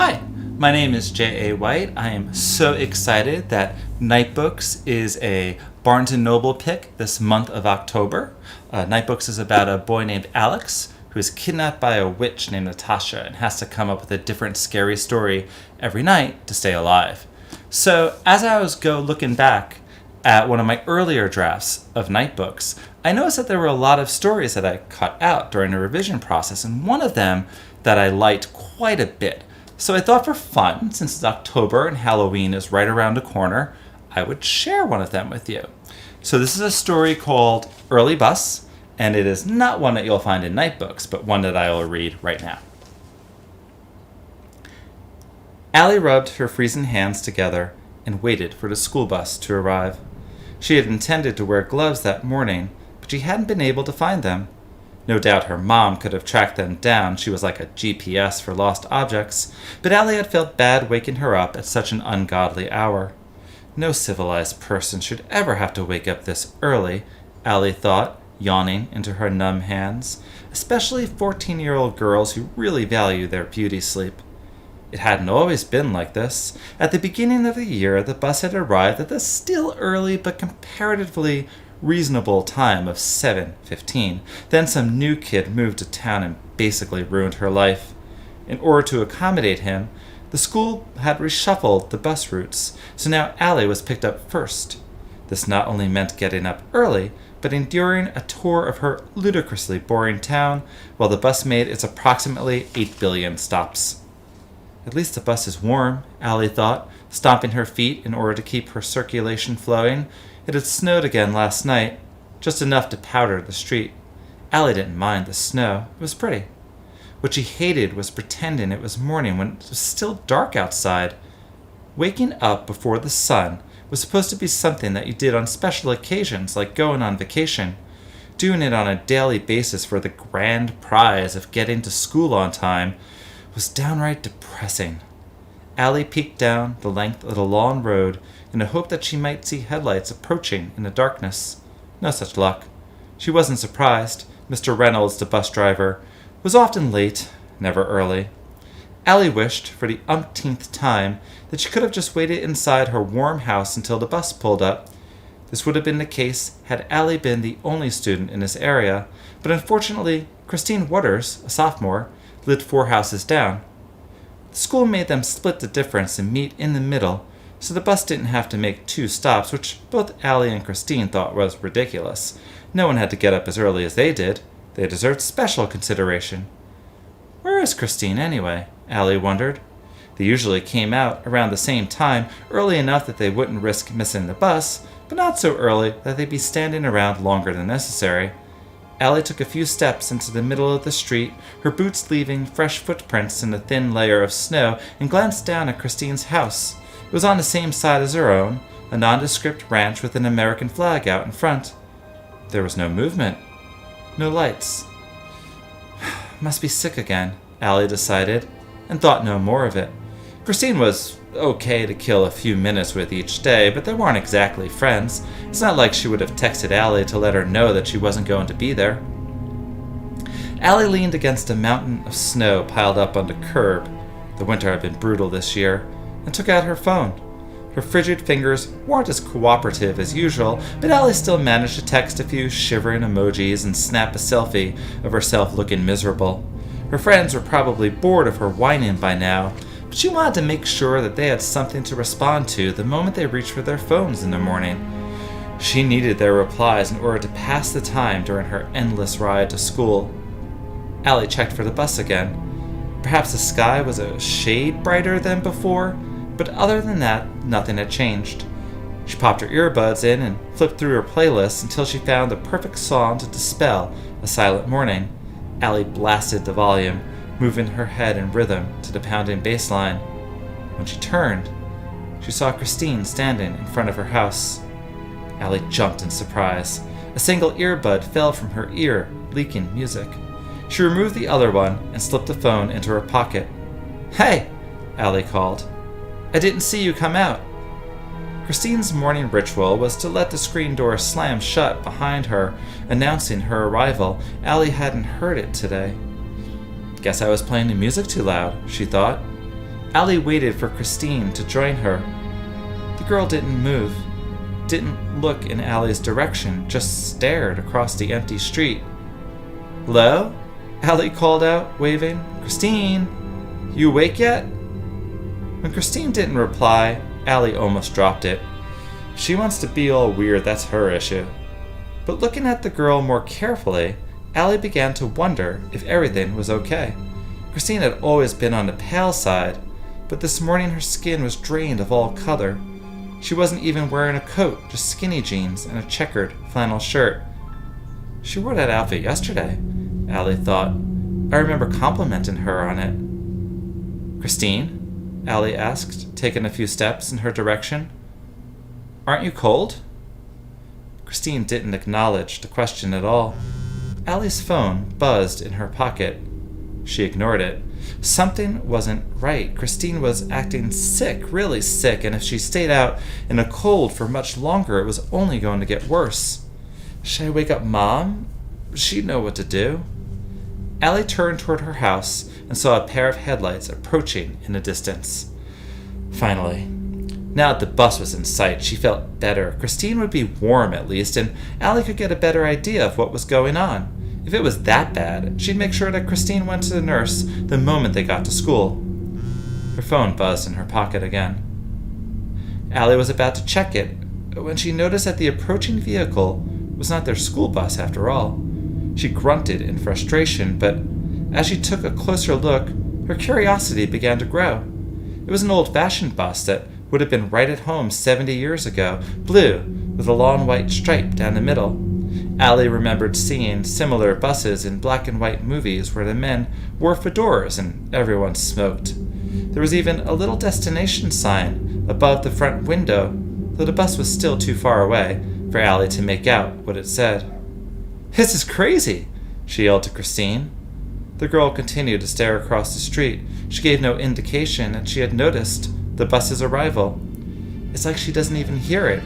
Hi, my name is J.A. White. I am so excited that NIGHTBOOKS is a Barnes & Noble pick this month of October. NIGHTBOOKS is about a boy named Alex who is kidnapped by a witch named Natasha and has to come up with a different scary story every night to stay alive. So as I was looking back at one of my earlier drafts of NIGHTBOOKS, I noticed that there were a lot of stories that I cut out during the revision process, and one of them that I liked quite a bit. So I thought for fun, since it's October and Halloween is right around the corner, I would share one of them with you. So this is a story called Early Bus, and it is not one that you'll find in NIGHTBOOKS, but one that I will read right now. Allie rubbed her freezing hands together and waited for the school bus to arrive. She had intended to wear gloves that morning, but she hadn't been able to find them. No doubt her mom could have tracked them down. She was like a GPS for lost objects, but Allie had felt bad waking her up at such an ungodly hour. No civilized person should ever have to wake up this early, Allie thought, yawning into her numb hands, especially 14-year-old girls who really value their beauty sleep. It hadn't always been like this. At the beginning of the year, the bus had arrived at the still early but comparatively reasonable time of 7:15. Then some new kid moved to town and basically ruined her life. In order to accommodate him, the school had reshuffled the bus routes, so now Allie was picked up first. This not only meant getting up early, but enduring a tour of her ludicrously boring town while the bus made its approximately 8 billion stops. At least the bus is warm, Allie thought, stomping her feet in order to keep her circulation flowing. It had snowed again last night, just enough to powder the street. Allie didn't mind the snow. It was pretty. What she hated was pretending it was morning when it was still dark outside. Waking up before the sun was supposed to be something that you did on special occasions, like going on vacation. Doing it on a daily basis for the grand prize of getting to school on time was downright depressing. Allie peeked down the length of the long road in the hope that she might see headlights approaching in the darkness. No such luck. She wasn't surprised. Mr. Reynolds, the bus driver, was often late, never early. Allie wished, for the umpteenth time, that she could have just waited inside her warm house until the bus pulled up. This would have been the case had Allie been the only student in this area, but unfortunately, Christine Waters, a sophomore, lived 4 houses down. The school made them split the difference and meet in the middle, so the bus didn't have to make 2 stops, which both Allie and Christine thought was ridiculous. No one had to get up as early as they did. They deserved special consideration. Where is Christine, anyway? Allie wondered. They usually came out around the same time, early enough that they wouldn't risk missing the bus, but not so early that they'd be standing around longer than necessary. Allie took a few steps into the middle of the street, her boots leaving fresh footprints in the thin layer of snow, and glanced down at Christine's house. It was on the same side as her own, a nondescript ranch with an American flag out in front. There was no movement, no lights. Must be sick again, Allie decided, and thought no more of it. Christine was okay to kill a few minutes with each day, but they weren't exactly friends. It's not like she would have texted Allie to let her know that she wasn't going to be there. Allie leaned against a mountain of snow piled up on the curb. The winter had been brutal this year, and took out her phone. Her frigid fingers weren't as cooperative as usual, but Allie still managed to text a few shivering emojis and snap a selfie of herself looking miserable. Her friends were probably bored of her whining by now, but she wanted to make sure that they had something to respond to the moment they reached for their phones in the morning. She needed their replies in order to pass the time during her endless ride to school. Allie checked for the bus again. Perhaps the sky was a shade brighter than before, but other than that, nothing had changed. She popped her earbuds in and flipped through her playlist until she found the perfect song to dispel a silent morning. Allie blasted the volume, moving her head in rhythm to the pounding bass line. When she turned, she saw Christine standing in front of her house. Allie jumped in surprise. A single earbud fell from her ear, leaking music. She removed the other one and slipped the phone into her pocket. "Hey!" Allie called. "I didn't see you come out." Christine's morning ritual was to let the screen door slam shut behind her, announcing her arrival. Allie hadn't heard it today. Guess I was playing the music too loud, she thought. Allie waited for Christine to join her. The girl didn't move, didn't look in Allie's direction, just stared across the empty street. "Hello?" Allie called out, waving. "Christine, you awake yet?" When Christine didn't reply, Allie almost dropped it. She wants to be all weird, that's her issue. But looking at the girl more carefully, Allie began to wonder if everything was okay. Christine had always been on the pale side, but this morning her skin was drained of all color. She wasn't even wearing a coat, just skinny jeans and a checkered flannel shirt. She wore that outfit yesterday, Allie thought. I remember complimenting her on it. "Christine?" Allie asked, taking a few steps in her direction. "Aren't you cold?" Christine didn't acknowledge the question at all. Allie's phone buzzed in her pocket. She ignored it. Something wasn't right. Christine was acting sick, really sick, and if she stayed out in a cold for much longer, it was only going to get worse. Should I wake up Mom? She'd know what to do. Allie turned toward her house and saw a pair of headlights approaching in the distance. Finally, now that the bus was in sight, she felt better. Christine would be warm at least, and Allie could get a better idea of what was going on. If it was that bad, she'd make sure that Christine went to the nurse the moment they got to school. Her phone buzzed in her pocket again. Allie was about to check it when she noticed that the approaching vehicle was not their school bus after all. She grunted in frustration, but as she took a closer look, her curiosity began to grow. It was an old-fashioned bus that would have been right at home 70 years ago, blue, with a long white stripe down the middle. Allie remembered seeing similar buses in black and white movies where the men wore fedoras and everyone smoked. There was even a little destination sign above the front window, though the bus was still too far away for Allie to make out what it said. "This is crazy!" she yelled to Christine. The girl continued to stare across the street. She gave no indication that she had noticed the bus's arrival. It's like she doesn't even hear it,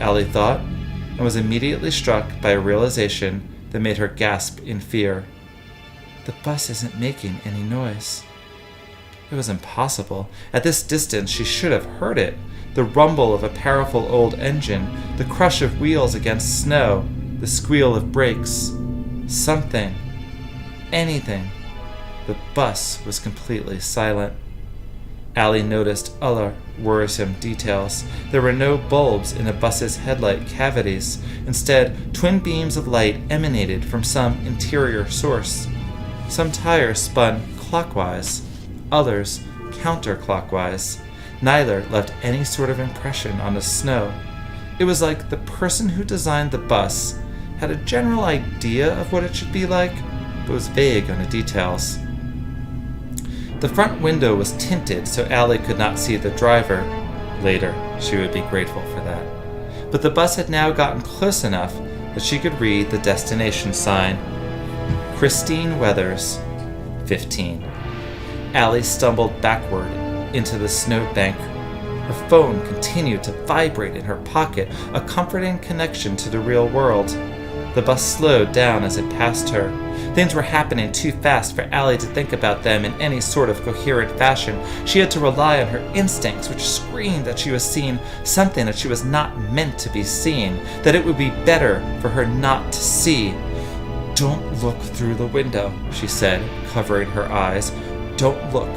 Allie thought, and was immediately struck by a realization that made her gasp in fear. The bus isn't making any noise. It was impossible. At this distance, she should have heard it. The rumble of a powerful old engine, the crush of wheels against snow, the squeal of brakes. Something. Anything. The bus was completely silent. Allie noticed other worrisome details. There were no bulbs in the bus's headlight cavities. Instead, twin beams of light emanated from some interior source. Some tires spun clockwise, others counterclockwise. Neither left any sort of impression on the snow. It was like the person who designed the bus had a general idea of what it should be like, but was vague on the details. The front window was tinted so Allie could not see the driver. Later, she would be grateful for that. But the bus had now gotten close enough that she could read the destination sign. Christine Weathers, 15. Allie stumbled backward into the snowbank. Her phone continued to vibrate in her pocket, a comforting connection to the real world. The bus slowed down as it passed her. Things were happening too fast for Allie to think about them in any sort of coherent fashion. She had to rely on her instincts, which screamed that she was seeing something that she was not meant to be seeing, that it would be better for her not to see. "Don't look through the window," she said, covering her eyes. "Don't look.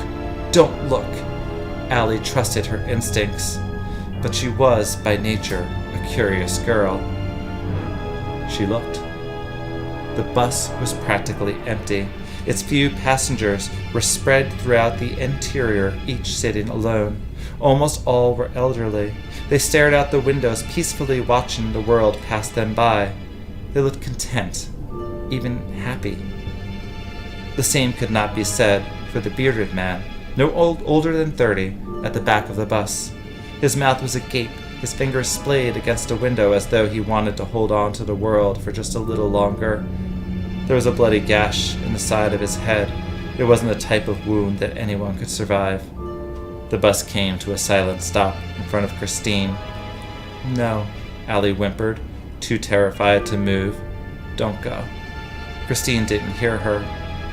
Don't look." Allie trusted her instincts, but she was, by nature, a curious girl. She looked. The bus was practically empty. Its few passengers were spread throughout the interior, each sitting alone. Almost all were elderly. They stared out the windows, peacefully watching the world pass them by. They looked content, even happy. The same could not be said for the bearded man, no older than 30, at the back of the bus. His mouth was agape, his fingers splayed against a window as though he wanted to hold on to the world for just a little longer. There was a bloody gash in the side of his head. It wasn't the type of wound that anyone could survive. The bus came to a silent stop in front of Christine. "No," Allie whimpered, too terrified to move. "Don't go." Christine didn't hear her.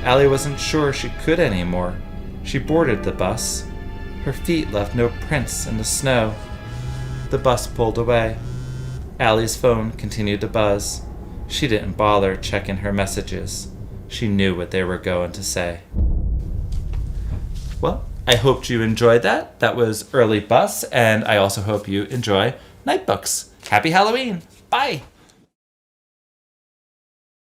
Allie wasn't sure she could anymore. She boarded the bus. Her feet left no prints in the snow. The bus pulled away. Allie's phone continued to buzz. She didn't bother checking her messages. She knew what they were going to say. Well, I hoped you enjoyed that. That was Early Bus, and I also hope you enjoy Night Books. Happy Halloween! Bye!